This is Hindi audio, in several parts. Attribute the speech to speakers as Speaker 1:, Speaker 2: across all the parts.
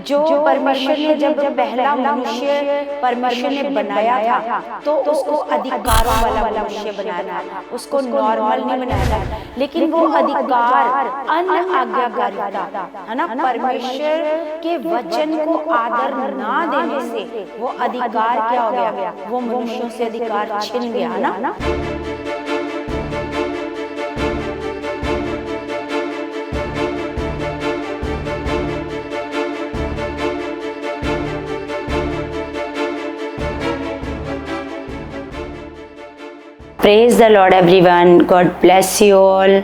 Speaker 1: जो परमेश्वर ने जब पहला मनुष्य परमेश्वर ने बनाया था तो उसको अधिकारों वाला मनुष्य बनाया था, उसको नॉर्मल नहीं बनाया था। लेकिन वो अधिकार अनआज्ञाकारिता है ना, परमेश्वर के वचन को आदर ना देने से वो अधिकार क्या हो गया, वो मनुष्यों से अधिकार छिन गया ना। Praise the Lord everyone, God bless you all.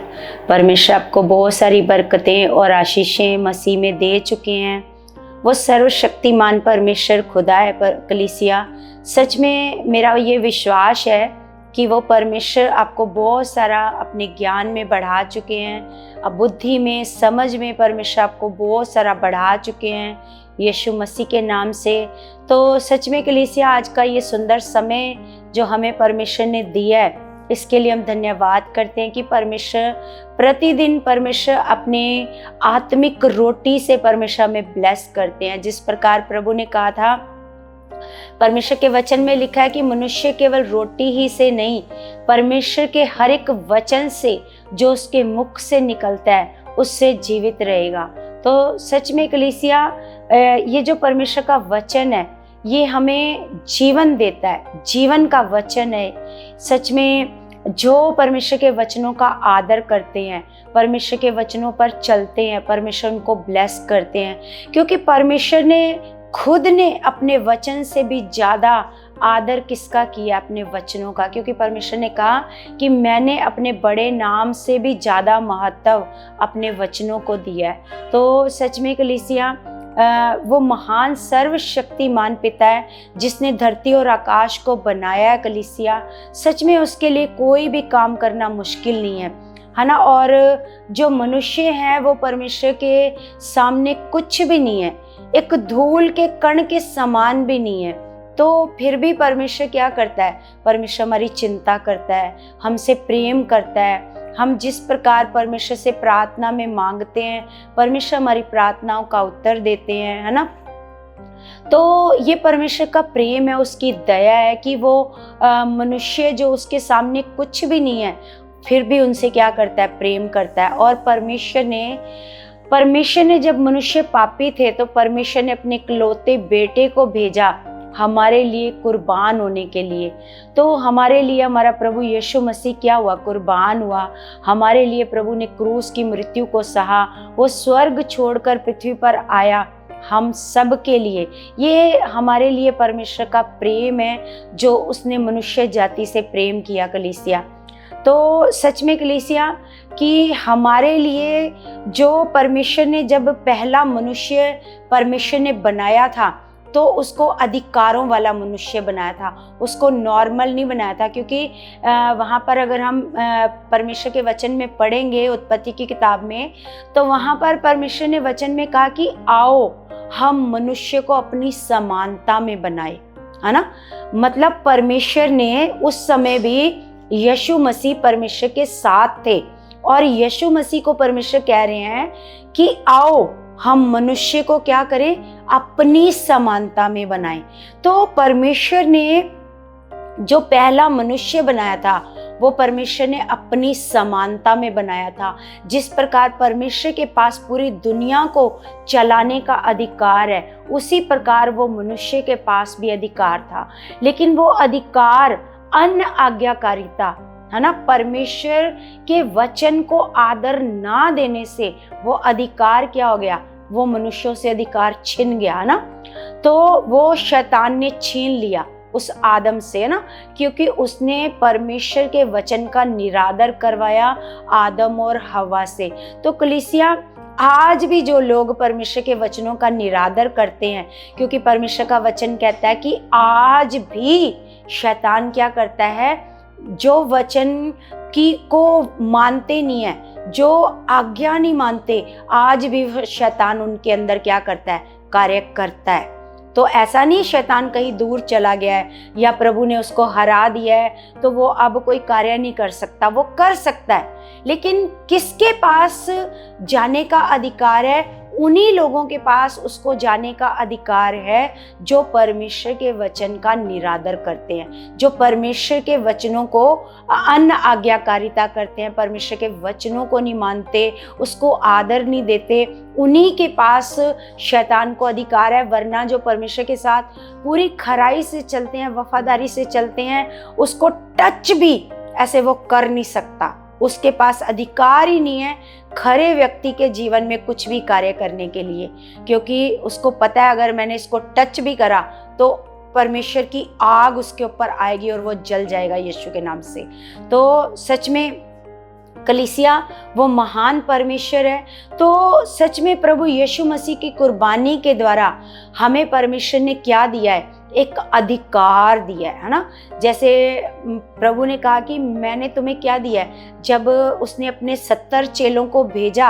Speaker 1: परमेश्वर आपको बहुत सारी बरकतें और आशीषें मसीह में दे चुके हैं। वो सर्वशक्तिमान परमेश्वर खुदा है। पर कलीसिया, सच में मेरा ये विश्वास है कि वो परमेश्वर आपको बहुत सारा अपने ज्ञान में बढ़ा चुके हैं, अब बुद्धि में, समझ में परमेश्वर आपको बहुत सारा बढ़ा चुके हैं यीशु मसीह के नाम से। तो सच में कलीसिया, आज का ये सुंदर समय जो हमें परमेश्वर ने दिया है, इसके लिए हम धन्यवाद करते हैं कि परमेश्वर प्रतिदिन परमेश्वर अपने आत्मिक रोटी से परमेश्वर हमें ब्लेस करते हैं। जिस प्रकार प्रभु ने कहा था, परमेश्वर के वचन में लिखा है कि मनुष्य केवल रोटी ही से नहीं, परमेश्वर के हर एक वचन से जो उसके मुख से निकलता है उससे जीवित रहेगा। तो सच में कलीसिया, ये जो परमेश्वर का वचन है ये हमें जीवन देता है, जीवन का वचन है। सच में जो परमेश्वर के वचनों का आदर करते हैं, परमेश्वर के वचनों पर चलते हैं, परमेश्वर उनको ब्लेस करते हैं, क्योंकि परमेश्वर ने खुद ने अपने वचन से भी ज़्यादा आदर किसका किया, अपने वचनों का। क्योंकि परमेश्वर ने कहा कि मैंने अपने बड़े नाम से भी ज़्यादा महत्व अपने वचनों को दिया है। तो सच में कलीसिया, वो महान सर्वशक्तिमान पिता है जिसने धरती और आकाश को बनाया है। कलीसिया, सच में उसके लिए कोई भी काम करना मुश्किल नहीं है ना। और जो मनुष्य हैं वो परमेश्वर के सामने कुछ भी नहीं है, एक धूल के कण के समान भी नहीं है। तो फिर भी परमेश्वर क्या करता है, परमेश्वर हमारी चिंता करता है, हमसे प्रेम करता है। हम जिस प्रकार परमेश्वर से प्रार्थना में मांगते हैं, परमेश्वर हमारी प्रार्थनाओं का उत्तर देते हैं, है ना। तो ये परमेश्वर का प्रेम है, उसकी दया है कि वो मनुष्य जो उसके सामने कुछ भी नहीं है फिर भी उनसे क्या करता है, प्रेम करता है। और परमेश्वर ने जब मनुष्य पापी थे तो परमेश्वर ने अपने इकलौते बेटे को भेजा हमारे लिए कुर्बान होने के लिए। तो हमारे लिए हमारा प्रभु यीशु मसीह क्या हुआ, कुर्बान हुआ। हमारे लिए प्रभु ने क्रूस की मृत्यु को सहा, वो स्वर्ग छोड़कर पृथ्वी पर आया हम सब के लिए। ये हमारे लिए परमेश्वर का प्रेम है जो उसने मनुष्य जाति से प्रेम किया। कलीसिया, तो सच में कलीसिया कि हमारे लिए जो परमेश्वर ने जब पहला मनुष्य परमेश्वर ने बनाया था तो उसको अधिकारों वाला मनुष्य बनाया था, उसको नॉर्मल नहीं बनाया था। क्योंकि वहाँ पर अगर हम परमेश्वर के वचन में पढ़ेंगे उत्पत्ति की किताब में, तो वहाँ पर परमेश्वर ने वचन में कहा कि आओ हम मनुष्य को अपनी समानता में बनाए, है ना। मतलब परमेश्वर ने उस समय भी यीशु मसीह परमेश्वर के साथ थे और यीशु मसीह को परमेश्वर कह रहे हैं कि आओ हम मनुष्य को क्या करें, अपनी समानता में बनाएं। तो परमेश्वर ने जो पहला मनुष्य बनाया था वो परमेश्वर ने अपनी समानता में बनाया था। जिस प्रकार परमेश्वर के पास पूरी दुनिया को चलाने का अधिकार है, उसी प्रकार वो मनुष्य के पास भी अधिकार था। लेकिन वो अधिकार अनआज्ञाकारिता, है ना, परमेश्वर के वचन को आदर ना देने से वो अधिकार क्या हो गया, वो मनुष्यों से अधिकार छिन गया ना। तो वो शैतान ने छीन लिया उस आदम से ना, क्योंकि उसने परमेश्वर के वचन का निरादर करवाया आदम और हवा से। तो कलीसिया, आज भी जो लोग परमेश्वर के वचनों का निरादर करते हैं, क्योंकि परमेश्वर का वचन कहता है कि आज भी शैतान क्या करता है, जो वचन की को मानते नहीं है, जो आज्ञा नहीं मानते, आज भी शैतान उनके अंदर क्या करता है, कार्य करता है। तो ऐसा नहीं शैतान कहीं दूर चला गया है या प्रभु ने उसको हरा दिया है तो वो अब कोई कार्य नहीं कर सकता, वो कर सकता है। लेकिन किसके पास जाने का अधिकार है, उन्हीं लोगों के पास उसको जाने का अधिकार है जो परमेश्वर के वचन का निरादर करते हैं, जो परमेश्वर के वचनों को अन आज्ञाकारिता करते हैं, परमेश्वर के वचनों को नहीं मानते, उसको आदर नहीं देते, उन्हीं के पास शैतान को अधिकार है। वरना जो परमेश्वर के साथ पूरी खराई से चलते हैं, वफादारी से चलते हैं, उसको टच भी ऐसे वो कर नहीं सकता। उसके पास अधिकार ही नहीं है खरे व्यक्ति के जीवन में कुछ भी कार्य करने के लिए, क्योंकि उसको पता है अगर मैंने इसको टच भी करा तो परमेश्वर की आग उसके ऊपर आएगी और वो जल जाएगा यीशु के नाम से। तो सच में कलीसिया वो महान परमेश्वर है। तो सच में प्रभु यीशु मसीह की कुर्बानी के द्वारा हमें परमेश्वर ने क्या दिया है? एक अधिकार दिया है ना। जैसे प्रभु ने कहा कि मैंने तुम्हें क्या दिया है, जब उसने अपने 70 चेलों को भेजा,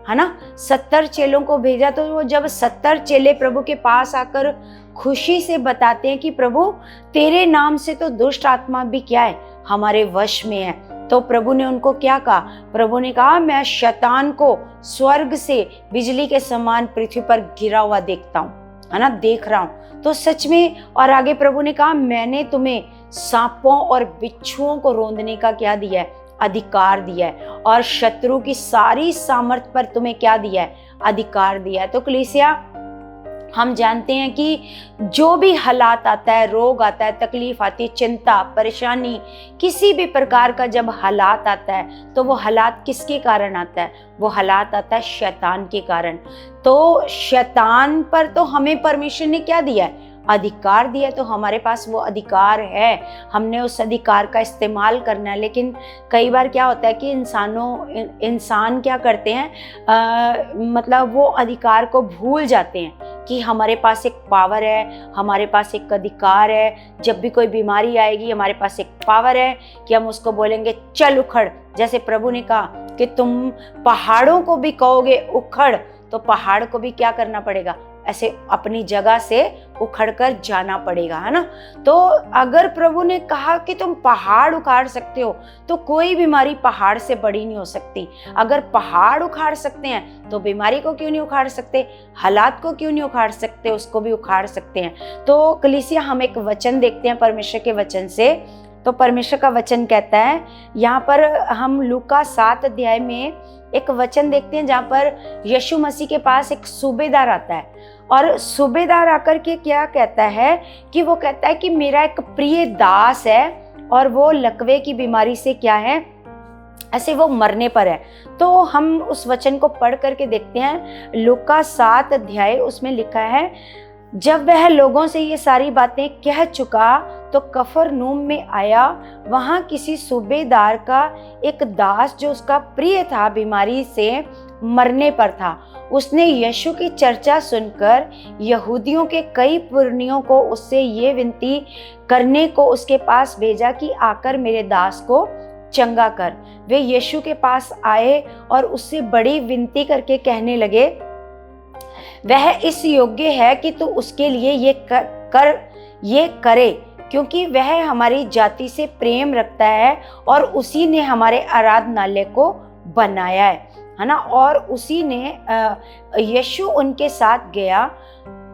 Speaker 1: है ना, 70 चेलों को भेजा, तो वो जब 70 चेले प्रभु के पास आकर खुशी से बताते हैं कि प्रभु तेरे नाम से तो दुष्ट आत्मा भी क्या है, हमारे वश में है, तो प्रभु ने उनको क्या कहा? प्रभु ने कहा मैं शैतान को स्वर्ग से बिजली के समान पृथ्वी पर गिरा हुआ देखता हूँ, है ना, देख रहा हूँ। तो सच में, और आगे प्रभु ने कहा मैंने तुम्हें सांपों और बिच्छुओं को रौंदने का क्या दिया है? अधिकार दिया है। और शत्रु की सारी सामर्थ पर तुम्हें क्या दिया है? अधिकार दिया है। तो कलीसिया हम जानते हैं कि जो भी हालात आता है, रोग आता है, तकलीफ आती है, चिंता, परेशानी, किसी भी प्रकार का जब हालात आता है तो वो हालात किसके कारण आता है? वो हालात आता है शैतान के कारण। तो शैतान पर तो हमें परमेश्वर ने क्या दिया है? अधिकार दिया। तो हमारे पास वो अधिकार है, हमने उस अधिकार का इस्तेमाल करना है। लेकिन कई बार क्या होता है कि इंसान क्या करते हैं, मतलब वो अधिकार को भूल जाते हैं कि हमारे पास एक पावर है, हमारे पास एक अधिकार है। जब भी कोई बीमारी आएगी हमारे पास एक पावर है कि हम उसको बोलेंगे चल उखड़। जैसे प्रभु ने कहा कि तुम पहाड़ों को भी कहोगे उखड़, तो पहाड़ को भी क्या करना पड़ेगा? ऐसे अपनी जगह से उखड़कर जाना पड़ेगा, है ना। तो अगर प्रभु ने कहा कि तुम पहाड़ उखाड़ सकते हो तो कोई बीमारी पहाड़ से बड़ी नहीं हो सकती। अगर पहाड़ उखाड़ सकते हैं तो बीमारी को क्यों नहीं उखाड़ सकते? हालात को क्यों नहीं उखाड़ सकते? उसको भी उखाड़ सकते हैं। तो कलीसिया हम एक वचन देखते हैं परमेश्वर के वचन से। तो परमेश्वर का वचन कहता है, यहाँ पर हम लूका 7 अध्याय में एक वचन देखते हैं जहाँ पर यीशु मसीह के पास एक सूबेदार आता है, और सूबेदार आकर के क्या कहता है कि वो कहता है कि मेरा एक प्रिय दास है और वो लकवे की बीमारी से क्या है, ऐसे वो मरने पर है। तो हम उस वचन को पढ़ करके देखते हैं। लूका 7 अध्याय, उसमें लिखा है, जब वह लोगों से ये सारी बातें कह चुका तो कफरनहूम में आया। वहाँ किसी सूबेदार का एक दास जो उसका प्रिय था बीमारी से मरने पर था। उसने यीशु की चर्चा सुनकर यहूदियों के कई पुरनियों को उससे ये विनती करने को उसके पास भेजा कि आकर मेरे दास को चंगा कर। वे यीशु के पास आए और उससे बड़ी विनती करके कहने लगे, वह इस योग्य है कि तू उसके लिए ये करे, क्योंकि वह हमारी जाति से प्रेम रखता है और उसी ने हमारे आराधनालय को बनाया है ना। और उसी ने यीशु उनके साथ गया,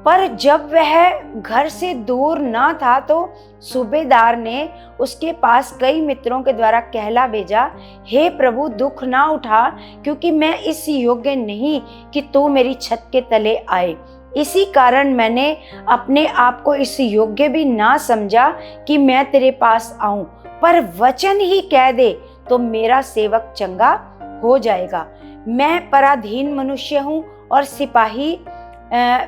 Speaker 1: पर जब वह घर से दूर ना था तो सूबेदार ने उसके पास कई मित्रों के द्वारा कहला भेजा, हे प्रभु दुख ना उठा, क्योंकि मैं इस योग्य नहीं कि तू मेरी छत के तले आए। इसी कारण मैंने अपने आप को इस योग्य भी ना समझा कि मैं तेरे पास आऊं, पर वचन ही कह दे तो मेरा सेवक चंगा हो जाएगा। मैं पराधीन मनुष्य हूँ और सिपाही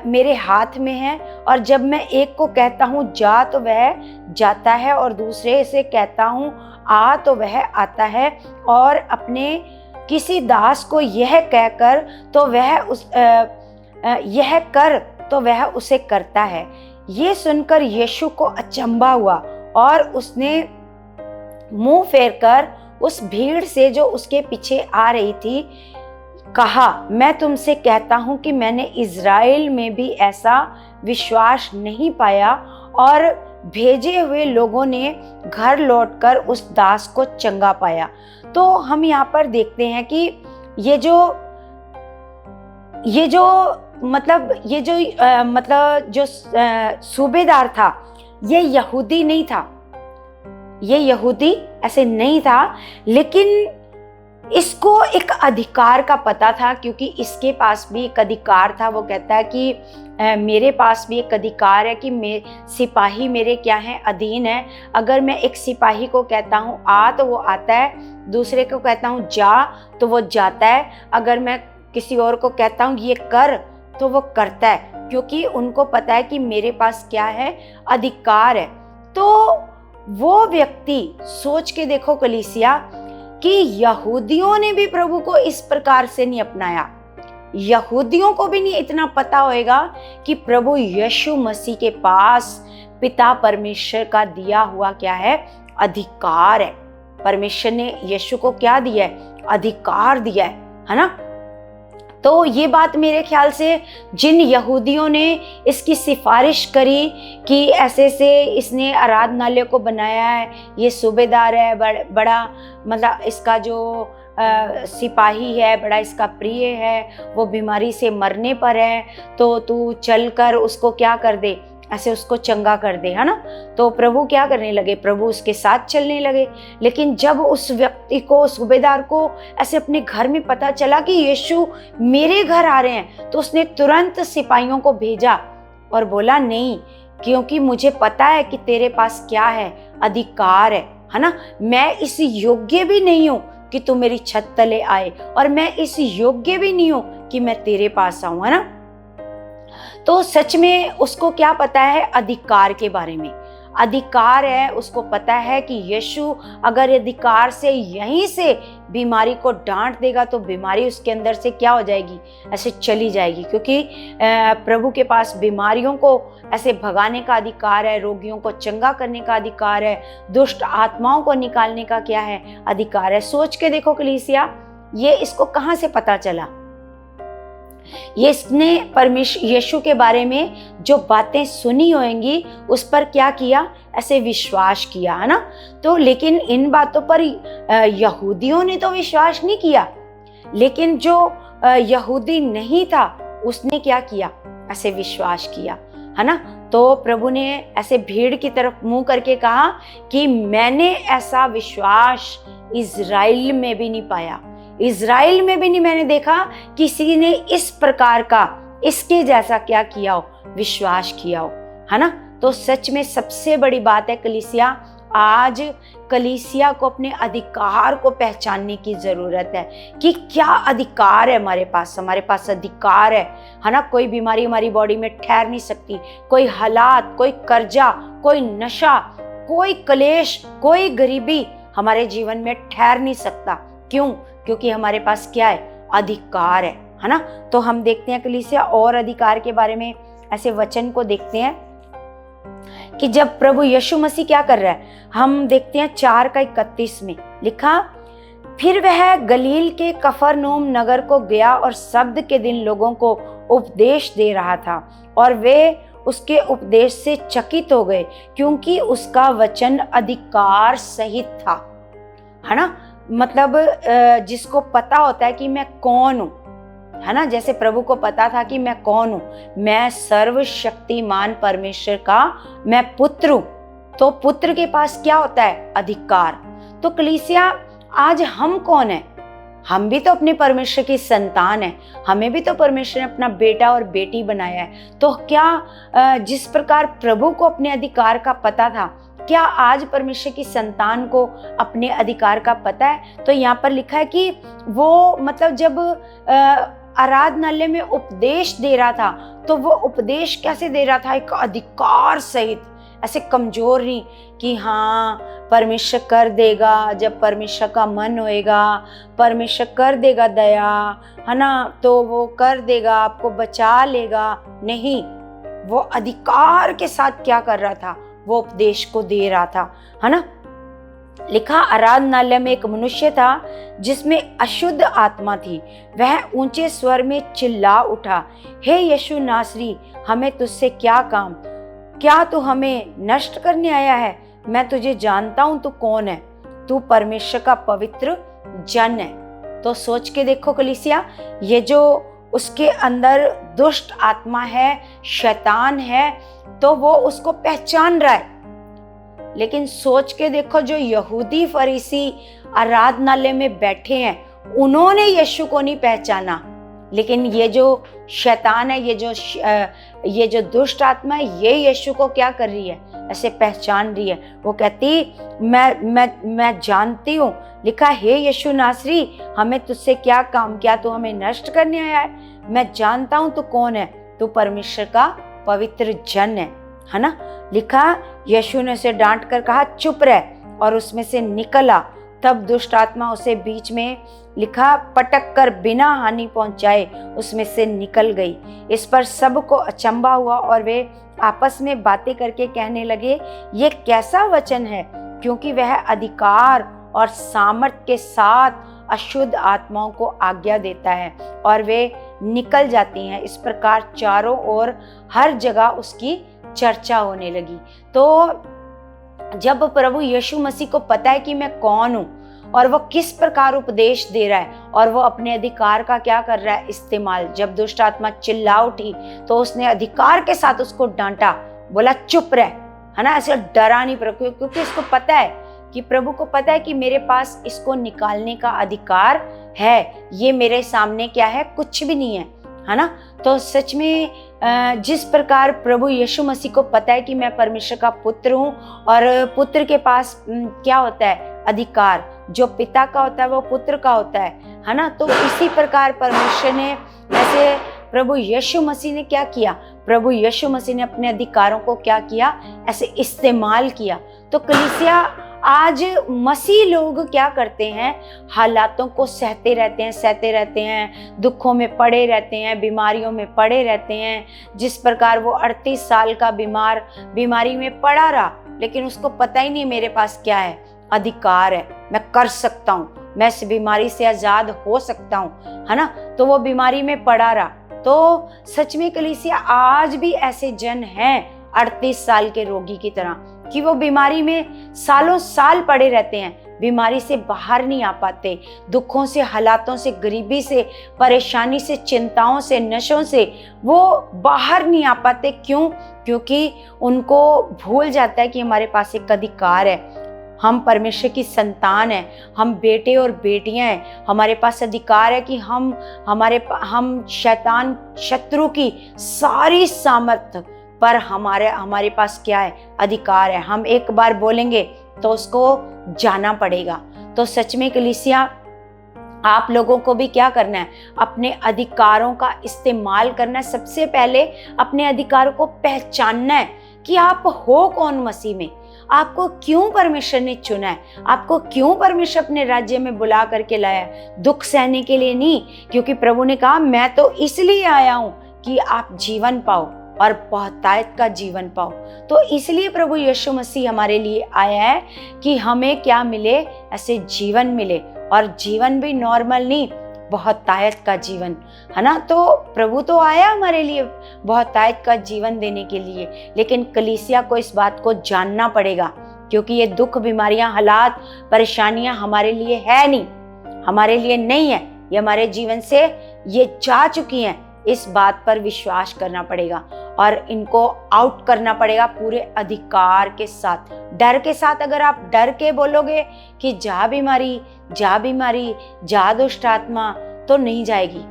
Speaker 1: मेरे हाथ में है, और जब मैं एक को कहता हूँ जा तो वह जाता है और दूसरे से कहता हूँ आ तो वह आता है, और अपने किसी दास को यह कहकर तो वह यह कर तो वह उसे करता है। ये सुनकर यीशु को अचंभा हुआ और उसने मुंह फेरकर उस भीड़ से जो उसके पीछे आ रही थी कहा, मैं तुमसे कहता हूं कि मैंने इज़राइल में भी ऐसा विश्वास नहीं पाया। और भेजे हुए लोगों ने घर लौटकर उस दास को चंगा पाया। तो हम यहाँ पर देखते हैं कि ये जो ये जो जो सूबेदार था, ये यहूदी नहीं था, ये यहूदी ऐसे नहीं था, लेकिन इसको एक अधिकार का पता था, क्योंकि इसके पास भी एक अधिकार था। वो कहता है कि मेरे पास भी एक अधिकार है कि सिपाही मेरे क्या हैं, अधीन है। अगर मैं एक सिपाही को कहता हूँ आ तो वो आता है, दूसरे को कहता हूँ जा तो वो जाता है, अगर मैं किसी और को कहता हूँ ये कर तो वो करता है, क्योंकि उनको पता है कि मेरे पास क्या है, अधिकार है। तो वो व्यक्ति, सोच के देखो कलीसिया, कि यहूदियों ने भी प्रभु को इस प्रकार से नहीं अपनाया। यहूदियों को भी नहीं इतना पता होएगा कि प्रभु यीशु मसीह के पास पिता परमेश्वर का दिया हुआ क्या है, अधिकार है। परमेश्वर ने यीशु को क्या दिया है, अधिकार दिया है ना। तो ये बात मेरे ख्याल से जिन यहूदियों ने इसकी सिफारिश करी कि ऐसे से इसने आराधनालय को बनाया है, ये सूबेदार है, बड़ा मतलब इसका जो सिपाही है, बड़ा इसका प्रिय है, वो बीमारी से मरने पर है, तो तू चल कर उसको क्या कर दे, ऐसे उसको चंगा कर दे, है ना। तो प्रभु क्या करने लगे, प्रभु उसके साथ चलने लगे। लेकिन जब उस व्यक्ति को, सूबेदार को ऐसे अपने घर में पता चला कि यीशु मेरे घर आ रहे हैं, तो उसने तुरंत सिपाहियों को भेजा और बोला नहीं, क्योंकि मुझे पता है कि तेरे पास क्या है, अधिकार है ना। मैं इस योग्य भी नहीं हूँ कि तू मेरी छत तले आए, और मैं इस योग्य भी नहीं हूँ कि मैं तेरे पास आऊँ, है ना। तो सच में उसको क्या पता है, अधिकार के बारे में अधिकार है। उसको पता है कि यीशु अगर अधिकार से यहीं से बीमारी को डांट देगा तो बीमारी उसके अंदर से क्या हो जाएगी, ऐसे चली जाएगी, क्योंकि प्रभु के पास बीमारियों को ऐसे भगाने का अधिकार है, रोगियों को चंगा करने का अधिकार है, दुष्ट आत्माओं को निकालने का क्या है, अधिकार है। सोच के देखो कलीसिया, ये इसको कहाँ से पता चला। ये इसने परमेश्वर यीशु के बारे में जो बातें सुनी होंगी उस पर क्या किया, ऐसे विश्वास किया, है ना। तो लेकिन इन बातों पर यहूदियों ने तो विश्वास नहीं किया, लेकिन जो यहूदी नहीं था उसने क्या किया, ऐसे विश्वास किया, है ना। तो प्रभु ने ऐसे भीड़ की तरफ मुंह करके कहा कि मैंने ऐसा विश्वास इज़राइल में भी नहीं पाया, इज़राइल में भी नहीं मैंने देखा किसी ने इस प्रकार का, इसके जैसा क्या किया हो, विश्वास किया हो, है ना। तो सच में सबसे बड़ी बात है कलीसिया, आज कलीसिया को अपने अधिकार को पहचानने की जरूरत है कि क्या अधिकार है हमारे पास अधिकार है ना। कोई बीमारी हमारी बॉडी में ठहर नहीं सकती, कोई हालात, कोई कर्जा, कोई नशा, कोई क्लेश, कोई गरीबी हमारे जीवन में ठहर नहीं सकता। क्यों? क्योंकि हमारे पास क्या है, अधिकार है ना। तो हम देखते हैं कलीसिया और अधिकार के बारे में, ऐसे वचन को देखते हैं कि जब प्रभु यीशु मसीह क्या कर रहा है, हम देखते हैं 4:31 में लिखा, फिर वह गलील के कफरनहूम नगर को गया और सब्त के दिन लोगों को उपदेश दे रहा था, और वे उसके उपदेश से चकित हो गए, क्योंकि उसका वचन अधिकार सहित था, है ना। मतलब जिसको पता होता है कि मैं कौन हूँ, है ना, जैसे प्रभु को पता था कि मैं कौन हूँ, मैं सर्वशक्तिमान परमेश्वर का मैं पुत्र हूँ। तो पुत्र के पास क्या होता है, अधिकार। तो कलीसिया आज हम कौन है, हम भी तो अपने परमेश्वर की संतान है, हमें भी तो परमेश्वर ने अपना बेटा और बेटी बनाया है। तो क्या जिस प्रकार प्रभु को अपने अधिकार का पता था, क्या आज परमेश्वर की संतान को अपने अधिकार का पता है? तो यहाँ पर लिखा है कि वो मतलब जब आराधनालय में उपदेश दे रहा था, तो वो उपदेश कैसे दे रहा था, एक अधिकार सहित, ऐसे कमजोर नहीं कि हाँ परमेश्वर कर देगा, जब परमेश्वर का मन होएगा परमेश्वर कर देगा दया, है ना, तो वो कर देगा, आपको बचा लेगा। नहीं, वो अधिकार के साथ क्या कर रहा था, वो उपदेश को दे रहा था, है ना। लिखा, आराधनालय में एक मनुष्य था जिसमें अशुद्ध आत्मा थी। वह ऊंचे स्वर में चिल्ला उठा, हे यीशु नासरी, हमें तुझसे क्या काम, क्या तू हमें नष्ट करने आया है? मैं तुझे जानता हूं तू कौन है, तू परमेश्वर का पवित्र जन है। तो सोच के देखो कलीसिया, ये जो उसके अंदर दुष्ट आत्मा है, शैतान है, तो वो उसको पहचान रहा है। लेकिन सोच के देखो, जो यहूदी फरीसी आराधनालय में बैठे हैं, उन्होंने यीशु को नहीं पहचाना, लेकिन ये जो शैतान है, ये जो दुष्ट आत्मा है, ये यीशु को क्या कर रही है, ऐसे पहचान रही है। वो कहती, मैं जानती हूँ, लिखा हे यीशु नासरी, हमें तुझसे क्या काम, क्या तू हमें नष्ट करने आया है? मैं जानता हूँ तू कौन है, तू परमेश्वर का पवित्र जन है ना। लिखा, यीशु ने उसे डांट कर कहा, चुप रह, और उसमें से निकला। तब दुष्ट आत्मा उसे बीच में, लिखा, पटक कर बिना हानि पहुंचाए उसमें से निकल गई। इस पर सबको अचंभा हुआ और वे आपस में बातें करके कहने लगे, ये कैसा वचन है, क्योंकि वह अधिकार और सामर्थ के साथ अशुद्ध आत्माओं को आज्ञा देता है और वे निकल जाती हैं। इस प्रकार चारों ओर हर जगह उसकी चर्चा होने लगी। तो जब प्रभु यीशु मसीह को पता है कि मैं कौन हूँ और वो किस प्रकार उपदेश दे रहा है, और वो अपने अधिकार का क्या कर रहा है, इस्तेमाल। जब दुष्ट आत्मा चिल्ला उठी तो उसने अधिकार के साथ उसको डांटा, बोला चुप रह, है ना, ऐसे डरा नहीं प्रभु, क्योंकि उसको पता है कि प्रभु को पता है कि मेरे पास इसको निकालने का अधिकार है। ये मेरे सामने क्या है, कुछ भी नहीं है ना। तो सच में जिस प्रकार प्रभु यीशु मसीह को पता है कि मैं परमेश्वर का पुत्र हूँ, और पुत्र के पास क्या होता है, अधिकार। जो पिता का होता है वो पुत्र का होता है ना। तो इसी प्रकार परमेश्वर ने, ऐसे प्रभु यीशु मसीह ने क्या किया, प्रभु यीशु मसीह ने अपने अधिकारों को क्या किया, ऐसे इस्तेमाल किया। तो कलीसिया आज मसीह लोग क्या करते हैं, हालातों को सहते रहते हैं, दुखों में पड़े रहते हैं, बीमारियों में पड़े रहते हैं। जिस प्रकार वो 38 साल का बीमारी में पड़ा रहा, लेकिन उसको पता ही नहीं मेरे पास क्या है, अधिकार है, मैं कर सकता हूँ, मैं इस बीमारी से आजाद हो सकता हूँ, है ना। तो वो बीमारी में पड़ा रहा। तो सच में कलीसिया आज भी ऐसे जन हैं 38 साल के रोगी की तरह, कि वो बीमारी में सालों साल पड़े रहते हैं, बीमारी से बाहर नहीं आ पाते, दुखों से, हालातों से, गरीबी से, परेशानी से, चिंताओं से, नशों से वो बाहर नहीं आ पाते। क्यों? क्योंकि उनको भूल जाता है कि हमारे पास एक अधिकार है, हम परमेश्वर की संतान हैं, हम बेटे और बेटियां हैं, हमारे पास अधिकार है कि हम शैतान शत्रु की सारी सामर्थ पर हमारे पास क्या है, अधिकार है। हम एक बार बोलेंगे तो उसको जाना पड़ेगा। तो सच में कलीसिया, आप लोगों को भी क्या करना है, अपने अधिकारों का इस्तेमाल करना है। सबसे पहले अपने अधिकारों को पहचानना है कि आप हो कौन मसीह में, आपको क्यों परमेश्वर ने चुना है, आपको क्यों परमेश्वर अपने राज्य में बुला करके लाया है, दुख सहने के लिए नहीं। क्योंकि प्रभु ने कहा, मैं तो इसलिए आया हूं कि आप जीवन पाओ और बहुतायत का जीवन पाओ। तो इसलिए प्रभु यीशु मसीह हमारे लिए आया है कि हमें क्या मिले, ऐसे जीवन मिले, और जीवन भी नॉर्मल नहीं, बहुतायत का जीवन, है ना। तो प्रभु तो आया हमारे लिए बहुतायत का जीवन देने के लिए, लेकिन कलीसिया को इस बात को जानना पड़ेगा, क्योंकि ये दुख, बीमारियां, हालात, परेशानियां हमारे लिए है नहीं, हमारे लिए नहीं है, ये हमारे जीवन से ये जा चुकी हैं। इस बात पर विश्वास करना पड़ेगा और इनको आउट करना पड़ेगा पूरे अधिकार के साथ, डर के साथ। अगर आप डर के बोलोगे कि जा बीमारी, जा दुष्ट आत्मा, तो नहीं जाएगी,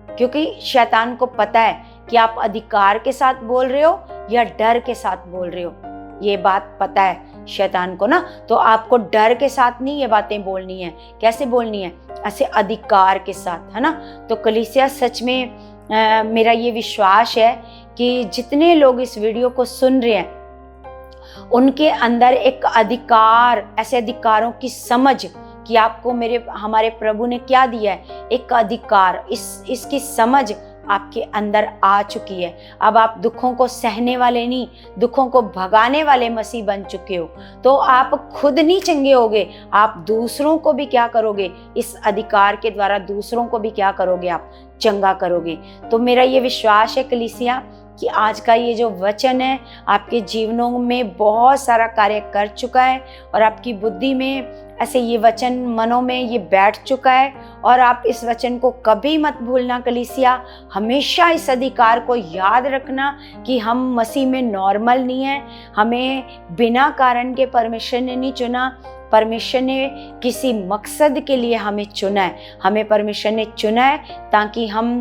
Speaker 1: क्योंकि शैतान को पता है कि आप अधिकार के साथ बोल रहे हो या डर के साथ बोल रहे हो। ये बात पता है शैतान को ना। तो आपको डर के साथ नहीं ये बातें बोलनी है। कैसे बोलनी है? ऐसे अधिकार के साथ, है ना। तो कलीसिया, सच में मेरा ये विश्वास है कि जितने लोग इस वीडियो को सुन रहे हैं, उनके अंदर एक अधिकार, ऐसे अधिकारों की समझ कि आपको हमारे प्रभु ने क्या दिया है, एक अधिकार, इसकी समझ आपके अंदर आ चुकी है। अब आप दुखों को सहने वाले नहीं, दुखों को भगाने वाले मसीह बन चुके हो। तो आप खुद नहीं चंगे होगे, आप दूसरों को भी क्या करोगे, इस अधिकार के द्वारा दूसरों को भी क्या करोगे, आप चंगा करोगे। तो मेरा ये विश्वास है कलीसिया कि आज का ये जो वचन है आपके जीवनों में बहुत सारा कार्य कर चुका है और आपकी बुद्धि में ऐसे ये वचन मनों में ये बैठ चुका है। और आप इस वचन को कभी मत भूलना कलीसिया, हमेशा इस अधिकार को याद रखना कि हम मसीह में नॉर्मल नहीं है। हमें बिना कारण के परमेश्वर ने नहीं चुना, परमेश्वर ने किसी मकसद के लिए हमें चुना है। हमें परमेश्वर ने चुना है ताकि हम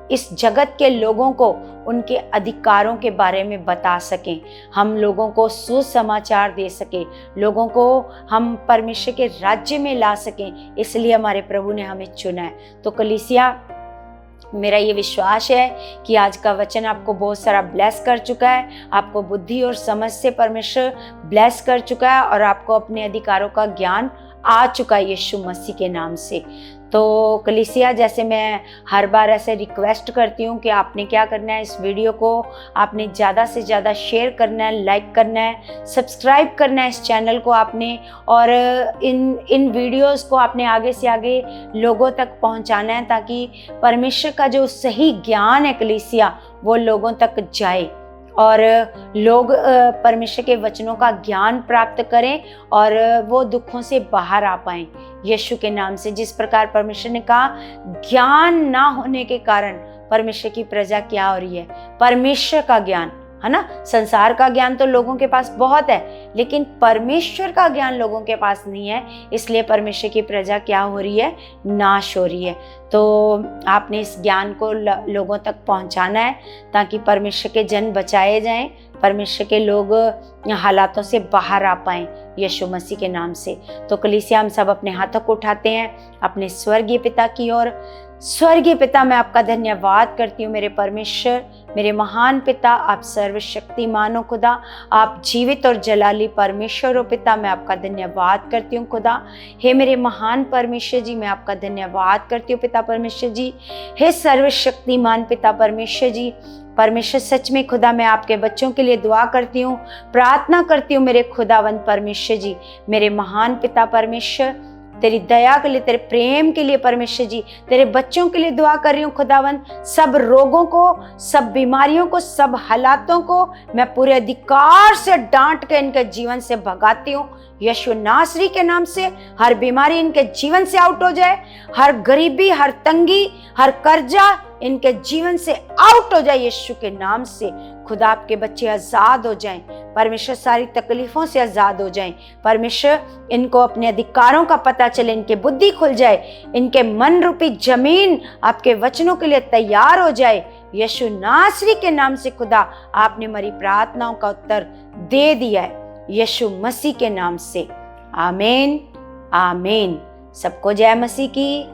Speaker 1: इस जगत के लोगों को उनके अधिकारों के बारे में बता सकें, हम लोगों को सुसमाचार दे सकें, लोगों को हम परमेश्वर के राज्य में ला सकें। इसलिए हमारे प्रभु ने हमें चुना है। तो कलीसिया, मेरा ये विश्वास है कि आज का वचन आपको बहुत सारा ब्लेस कर चुका है, आपको बुद्धि और समझ से परमेश्वर ब्लेस कर चुका है और आपको अपने अधिकारों का ज्ञान आ चुका है यीशु मसीह के नाम से। तो कलीसिया, जैसे मैं हर बार ऐसे रिक्वेस्ट करती हूँ कि आपने क्या करना है, इस वीडियो को आपने ज़्यादा से ज़्यादा शेयर करना है, लाइक करना है, सब्सक्राइब करना है इस चैनल को आपने, और इन वीडियोस को आपने आगे से आगे लोगों तक पहुँचाना है ताकि परमेश्वर का जो सही ज्ञान है कलीसिया वो लोगों तक जाए और लोग परमेश्वर के वचनों का ज्ञान प्राप्त करें और वो दुखों से बाहर आ पाएं यीशु के नाम से। जिस प्रकार परमेश्वर ने कहा, ज्ञान ना होने के कारण परमेश्वर की प्रजा क्या हो रही है, परमेश्वर का ज्ञान है ना। संसार का ज्ञान तो लोगों के पास बहुत है, लेकिन परमेश्वर का ज्ञान लोगों के पास नहीं है। इसलिए परमेश्वर की प्रजा क्या हो रही है, नाश हो रही है। तो आपने इस ज्ञान को लोगों तक पहुंचाना है ताकि परमेश्वर के जन बचाए जाएं, परमेश्वर के लोग हालातों से बाहर आ पाएं यीशु मसीह के नाम से। तो कलीसिया, हम सब अपने हाथों को उठाते हैं अपने स्वर्गीय पिता की ओर। स्वर्गीय पिता, मैं आपका धन्यवाद करती हूँ मेरे परमेश्वर, मेरे महान पिता, आप सर्वशक्तिमान हो खुदा, आप जीवित और जलाली परमेश्वर हो पिता। मैं आपका धन्यवाद करती हूँ खुदा। हे मेरे महान परमेश्वर जी, मैं आपका धन्यवाद करती हूँ पिता परमेश्वर जी। हे सर्वशक्तिमान पिता परमेश्वर जी, परमेश्वर सच में खुदा, मैं आपके बच्चों के लिए दुआ करती हूँ, प्रार्थना करती हूँ मेरे खुदावंत परमेश्वर जी, मेरे महान पिता परमेश्वर, तेरी दया के लिए, तेरे प्रेम के लिए परमेश्वर जी, तेरे बच्चों के लिए दुआ कर रही हूँ खुदावंत। सब रोगों को, सब बीमारियों को, सब हालातों को मैं पूरे अधिकार से डांट के इनके जीवन से भगाती हूँ यीशु नासरी के नाम से। हर बीमारी इनके जीवन से आउट हो जाए, हर गरीबी, हर तंगी, हर कर्जा इनके जीवन से आउट हो जाए यीशु के नाम से। खुदा, आपके बच्चे आजाद हो जाएं परमेश्वर, सारी तकलीफों से आजाद हो जाएं परमेश्वर। इनको अपने अधिकारों का पता चले, इनके बुद्धि खुल जाए, इनके मन रूपी जमीन आपके वचनों के लिए तैयार हो जाए यीशु नासरी के नाम से। खुदा, आपने हमारी प्रार्थनाओं का उत्तर दे दिया है यीशु मसीह के नाम से। आमीन, आमीन। सबको जय मसीह की।